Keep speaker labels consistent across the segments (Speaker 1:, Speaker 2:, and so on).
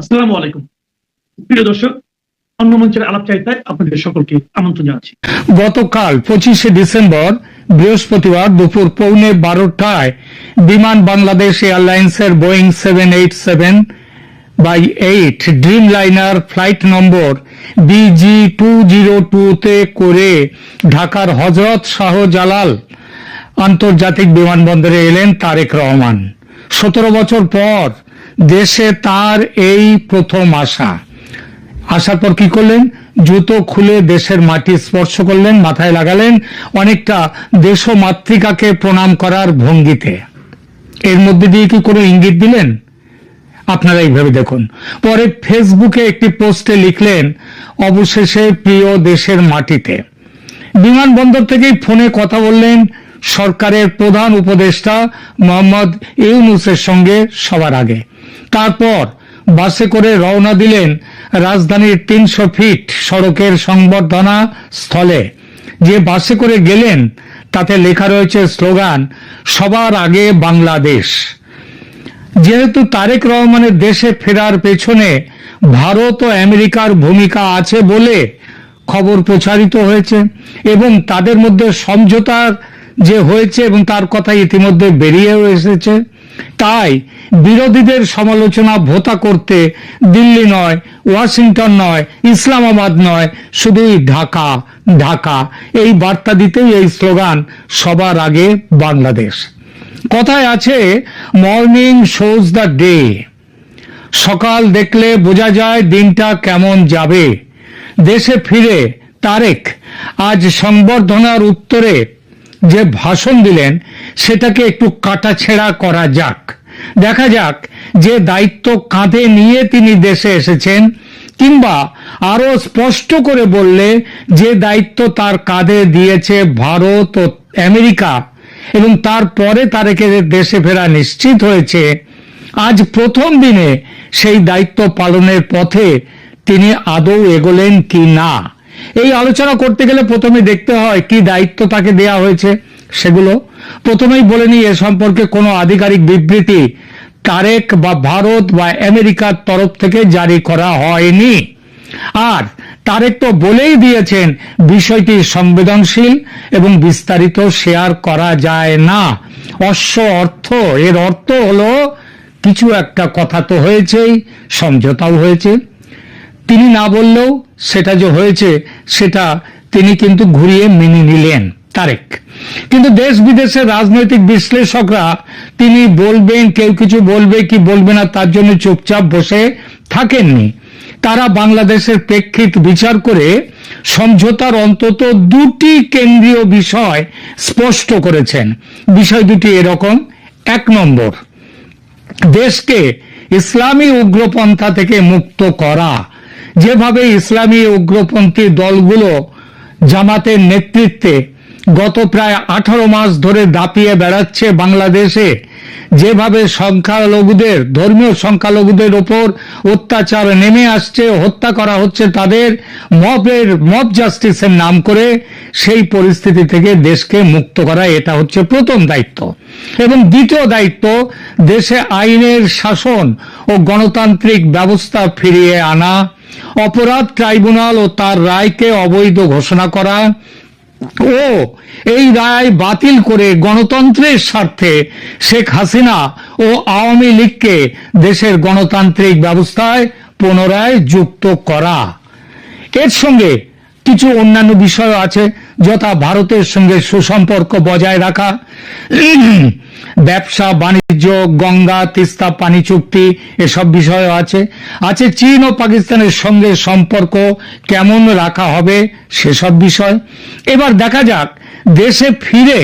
Speaker 1: আসসালামু আলাইকুম প্রিয় দর্শক, অন্য মঞ্চের আলাপচারিতায় আপনাদের সকলকে আমন্ত্রণ জানাচ্ছি।
Speaker 2: গতকাল 25শে ডিসেম্বর বৃহস্পতিবার দুপুর 11:15টায় বিমান বাংলাদেশ এয়ারলাইন্সের বোয়িং 787/8 ড্রিম লাইনার ফ্লাইট নম্বর BG202 তে করে ঢাকার হযরত শাহজালাল আন্তর্জাতিক বিমানবন্দরে এলেন তারেক রহমান। 17 বছর পর দেশে তার এই প্রথম আসার পর কি করলেন? জুতো খুলে দেশের মাটি স্পর্শ করলেন, মাথায় লাগালেন, অনেকটা দেশমাতৃকাকে প্রণাম করার ভঙ্গিতে। এর মধ্যে দিয়ে কি কোনো ইঙ্গিত দিলেন? আপনারা এইভাবে দেখুন। পরে ফেসবুকে একটি পোস্টে লিখলেন, অবশেষে প্রিয় দেশের মাটিতে। বিমানবন্দর থেকেই ফোনে কথা বললেন সরকারের প্রধান উপদেষ্টা মোহাম্মদ ইউনূসের সঙ্গে সবার আগে। তারপর বাসে করে রওনা দিলেন রাজধানীর 300 ফিট সড়কের সংবর্ধনা স্থলে। যে বাসে করে গেলেন তাতে লেখা রয়েছে স্লোগান, সবার আগে বাংলাদেশ। যেহেতু তারেক রহমানের দেশে ফেরার পেছনে ভারত ও আমেরিকার ভূমিকা আছে বলে খবর প্রচারিত হয়েছে এবং তাদের মধ্যে সমঝোতার যে হয়েছে এবং তার কথা ইতিমধ্যে বেরিয়েও এসেছে, তাই বিরোধীদের সমালোচনা ভোতা করতে দিল্লি নয়, ওয়াশিংটন নয়, ইসলামাবাদ নয়, শুধুই ঢাকা ঢাকা এই বার্তা দিতেই এই স্লোগান, সবার আগে বাংলাদেশ। কথায় আছে, মর্নিং শোজ দ্য ডে। সকাল দেখলে বোঝা যায় দিনটা কেমন যাবে। দেশে ফিরে তারেক আজ সংবর্ধনার উত্তরে যে ভাষণ দিলেন সেটাকে একটু কাটাছেঁড়া করা যাক। দেখা যাক যে দায়িত্ব কাঁধে নিয়ে তিনি দেশে এসেছেন, কিংবা আরো স্পষ্ট করে বললে যে দায়িত্ব তার কাঁধে দিয়েছে ভারত ও আমেরিকা এবং তারপরে তারেকের দেশে ফেরা নিশ্চিত হয়েছে, আজ প্রথম দিনে সেই দায়িত্ব পালনের পথে তিনি আদৌ এগোলেন কি না। এই আলোচনা করতে গেলে প্রথমে দেখতে হয় কি দায়িত্ব তাকে দেয়া হয়েছে। সেগুলো প্রথমেই বলে নিই, এ সম্পর্কে কোনো আধিকারিক বিবৃতি তারেক বা ভারত বা আমেরিকার তরফ থেকে জারি করা হয়নি। আর তারেক তো বলেই দিয়েছেন বিষয়টি সংবেদনশীল এবং বিস্তারিত শেয়ার করা যায় না। অশ্ব অর্থ, এর অর্থ হলো কিছু একটা কথা তো হয়েছেই, সমঝোতাও হয়েছে। তিনি না বললেও সেটা যে হয়েছে সেটা তিনি কিন্তু ঘুরিয়ে মেনে নিলেন তারেক। কিন্তু দেশ বিদেশের রাজনৈতিক বিশ্লেষকরা তিনি বলবেন, কেউ কিছু বলবে কি বলবে না তার জন্য চুপচাপ বসে থাকেননি। তারা বাংলাদেশের প্রেক্ষিত বিচার করে সমঝোতার অন্তত দুটি কেন্দ্রীয় বিষয় স্পষ্ট করেছেন। বিষয় দুটি এরকম: 1 নম্বর, দেশকে ইসলামী উগ্রপন্থা থেকে মুক্ত করা। যেভাবে ইসলামী উগ্রপন্থী দলগুলো জামাতের নেতৃত্বে গত প্রায় 18 মাস ধরে দাপিয়ে বেড়াচ্ছে বাংলাদেশে, যেভাবে সংখ্যালঘুদের, ধর্মীয় সংখ্যালঘুদের ওপর অত্যাচার নেমে আসছে, হত্যা করা হচ্ছে তাদের, মব জাস্টিসের নাম করে, সেই পরিস্থিতি থেকে দেশকে মুক্ত করা, এটা হচ্ছে প্রথম দায়িত্ব। এবং দ্বিতীয় দায়িত্ব, দেশে আইনের শাসন ও গণতান্ত্রিক ব্যবস্থা ফিরিয়ে আনা, অপরাধ ট্রাইব্যুনাল ও তার রায়কে অবৈধ ঘোষণা করা ও এই রায় বাতিল করে গণতন্ত্রের স্বার্থে শেখ হাসিনা ও আওয়ামী লীগকে দেশের গণতান্ত্রিক ব্যবস্থায় পুনরায় যুক্ত করা। এর সঙ্গে কিছু অন্যান্য বিষয় আছে, যথা ভারতের সঙ্গে সুসম্পর্ক বজায় রাখা, ব্যবসা বাণিজ্য, গঙ্গা তিস্তা পানি চুক্তি, এসব বিষয় আছে চীন ও পাকিস্তানের সঙ্গে সম্পর্ক কেমন রাখা হবে সেসব বিষয়। এবার দেখা যাক দেশে ফিরে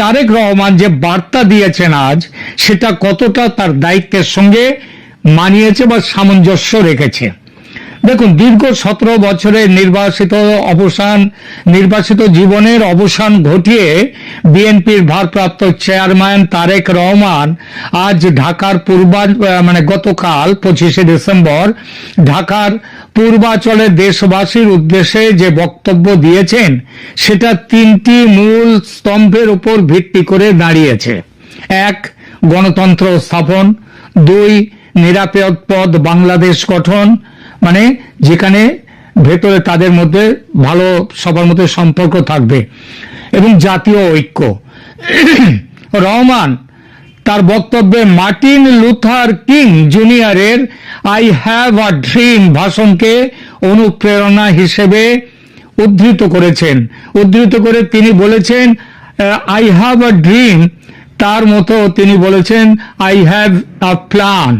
Speaker 2: তারেক রহমান যে বার্তা দিয়েছেন আজ, সেটা কতটা তার দায়িত্বের সঙ্গে মানিয়েছে বা সামঞ্জস্য রেখেছে। দেখুন, দীর্ঘ 17 বছরের নির্বাসিত জীবনের অবসান ঘটিয়ে বিএনপির ভারপ্রাপ্ত চেয়ারম্যান তারেক রহমান আজ ঢাকার গতকাল 25শে ডিসেম্বর ঢাকার পূর্বাঞ্চলের দেশবাসীর উদ্দেশ্যে যে বক্তব্য দিয়েছেন সেটা 3টি মূল স্তম্ভের উপর ভিত্তি করে দাঁড়িয়েছে। 1, গণতন্ত্র স্থাপন; 2, নিরাপদ বাংলাদেশ গঠন, মানে যেখানে ভেতরে তাদের মধ্যে ভালো সবার মধ্যে সম্পর্ক থাকবে, এবং জাতীয় ঐক্য। রহমান তার বক্তব্যে মার্টিন লুথার কিং জুনিয়রের আই হ্যাভ আ ড্রিম ভাষণকে অনুপ্রেরণা হিসেবে উদ্ধৃত করে তিনি বলেছেন আই হ্যাভ আ ড্রিম, তার মতো তিনি বলেছেন আই হ্যাভ আ প্ল্যান।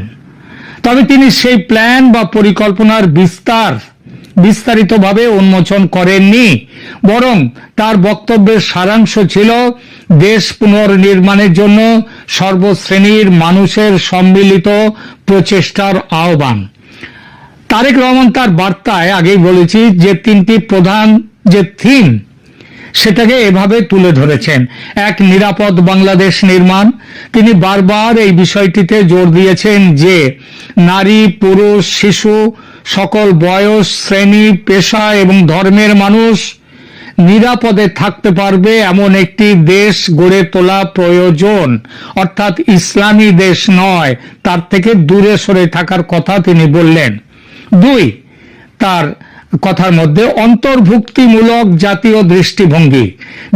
Speaker 2: তবে তিনি সেই প্ল্যান বা পরিকল্পনার বিস্তারিতভাবে উন্মোচন করেননি, বরং তার বক্তব্যের সারাংশ ছিল দেশ পুনর্নির্মাণের জন্য সর্বশ্রেণীর মানুষের সম্মিলিত প্রচেষ্টার আহ্বান। তারেক রহমান তার বার্তায় আগেই বলেছি যে তিনটি প্রধান যে থিম সেটাকে এভাবে তুলে ধরেছেন। এক, নিরাপদ বাংলাদেশ নির্মাণ। তিনি বারবার এই বিষয়টিতে জোর দিয়েছেন যে নারী, পুরুষ, শিশু, সকল বয়স, শ্রেণী, পেশা এবং ধর্মের মানুষ নিরাপদে থাকতে পারবে এমন একটি দেশ গড়ে তোলা প্রয়োজন, অর্থাৎ ইসলামী দেশ নয়, তার থেকে দূরে সরে থাকার কথা তিনি বললেন। দুই, তার কথার মধ্যে অন্তর্ভুক্তিমূলক জাতীয় দৃষ্টিভঙ্গি।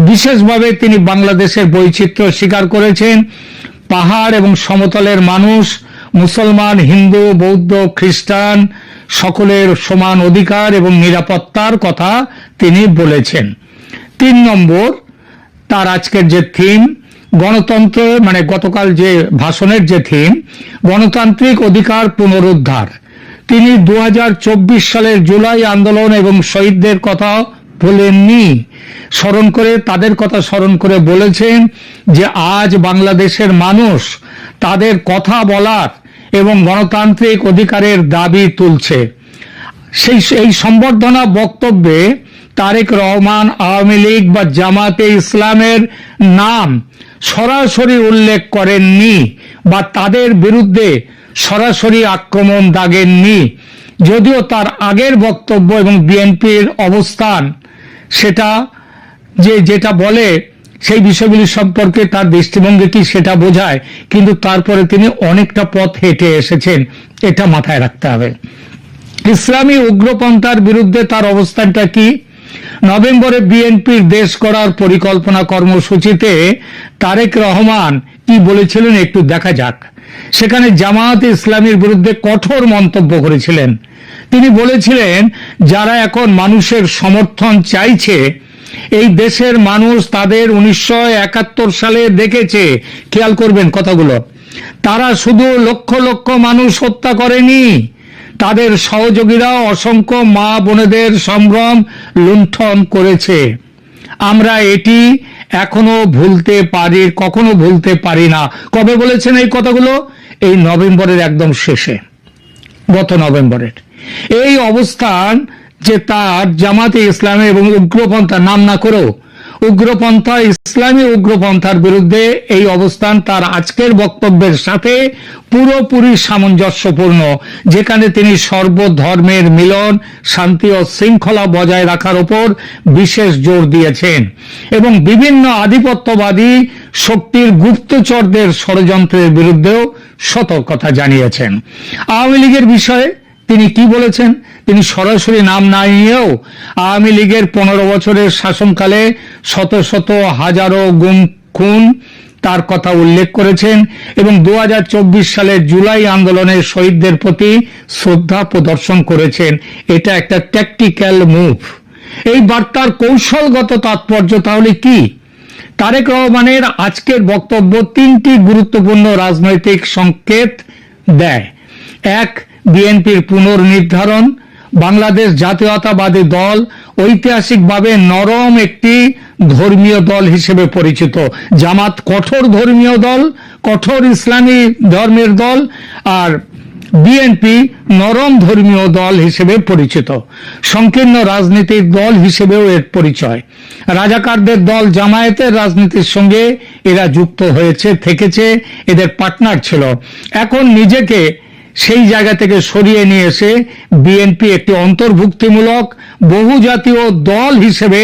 Speaker 2: বিশেষভাবে তিনি বাংলাদেশের বৈচিত্র্য স্বীকার করেছেন। পাহাড় এবং সমতলের মানুষ, মুসলমান, হিন্দু, বৌদ্ধ, খ্রিস্টান সকলের সমান অধিকার এবং নিরাপত্তার কথা তিনি বলেছেন। 3 নম্বর, তার আজকের যে থিম গণতন্ত্র, মানে গতকাল যে ভাষণের যে থিম গণতান্ত্রিক অধিকার পুনরুদ্ধার। তিনি 2024 সালের জুলাই আন্দোলন এবং শহীদদের কথা বলেননি, তাদের কথা স্মরণ করে বলেছেন যে আজ বাংলাদেশের মানুষ তাদের কথা বলার এবং গণতান্ত্রিক অধিকারের দাবি তুলছে। এই সম্বর্ধনা বক্তব্যে তারেক রহমান আওয়ামী লীগ বা জামাতে ইসলামের নাম সরাসরি উল্লেখ করেননি বা তাদের বিরুদ্ধে সরাসরি আক্রমণ দাগেননি, যদিও তার আগের বক্তব্য এবং বিএনপির অবস্থান সেটা যেটা বলে সেই বিষয়গুলি সম্পর্কে তার দৃষ্টিভঙ্গি কি সেটা বোঝায়, কিন্তু তারপরে তিনি অনেকটা পথ হেঁটে এসেছেন, এটা মাথায় রাখতে হবে। ইসলামী উগ্রপন্থার বিরুদ্ধে তার অবস্থানটা কি? নভেম্বরে বিএনপির দেশ গড়ার পরিকল্পনা কর্মসূচিতে তারেক রহমান কি বলেছিলেন একটু দেখা যাক। সেখানে জামায়াতে ইসলামীর বিরুদ্ধে কঠোর মন্তব্য করেছিলেন। তিনি বলেছিলেন যারা এখন মানুষের সমর্থন চাইছে, এই দেশের মানুষ তাদের 1971 সালে দেখেছে, খেয়াল করবেন কথাগুলো, তারা শুধু লক্ষ লক্ষ মানুষ হত্যা করেনি, তাদের সহযোগীরা অসংখ্য মা বোনেদের সম্ভ্রম লুণ্ঠন করেছে। আমরা এটি কখনো ভুলতে পারি না। কবে বলেছেন এই কথাগুলো? এই নভেম্বরের একদম শেষে, গত নভেম্বরের। এই অবস্থান যে তার জামাতে ইসলামী এবং উগ্রপন্থা, নাম না করেও উগ্রপন্থা, ইসলামী উগ্রপন্থার বিরুদ্ধে এই অবস্থান তার আজকের বক্তব্যের সাথে পুরোপুরি সামঞ্জস্যপূর্ণ, যেখানে তিনি সর্বধর্মের মিলন, শান্তি ও শৃঙ্খলা বজায় রাখার উপর বিশেষ জোর দিয়েছেন এবং বিভিন্ন আধিপত্যবাদী শক্তির গুপ্তচরদের ষড়যন্ত্রের বিরুদ্ধেও সতর্কতা জানিয়েছেন। আওয়ামী লীগের বিষয়ে তিনি কি বলেছেন? তিনি সরাসরি নাম না নিয়েও আওয়ামী লীগের 15 বছরের শাসনকালে শত শত হাজারো গুম খুন তার কথা উল্লেখ করেছেন এবং 2024 সালের জুলাই আন্দোলনের শহীদদের প্রতি শ্রদ্ধা প্রদর্শন করেছেন। এটা একটা ট্যাকটিক্যাল মুভ। এই বার্তার কৌশলগত তাৎপর্য তাহলে কি? তারেক রহমানের আজকের বক্তব্য 3টি গুরুত্বপূর্ণ রাজনৈতিক সংকেত দেয়। এক, বিএনপির পুনর্নির্ধারণ। বাংলাদেশ জাতীয়তাবাদী দল ঐতিহাসিকভাবে নরম একটি ধর্মীয় দল হিসেবে পরিচিত। জামাত কঠোর ধর্মীয় দল, কঠোর ইসলামী ধর্মের দল, আর বিএনপি নরম ধর্মীয় দল হিসেবে পরিচিত। সংকীর্ণ রাজনীতির দল হিসেবেও এর পরিচয়। রাজাকারদের দল জামায়াতের রাজনীতির সঙ্গে এরা যুক্ত থেকেছে, এদের পার্টনার ছিল। এখন নিজেকে সেই জায়গা থেকে সরিয়ে নিয়ে এসে বিএনপি একটি অন্তর্ভুক্তিমূলক বহুজাতীয় দল হিসেবে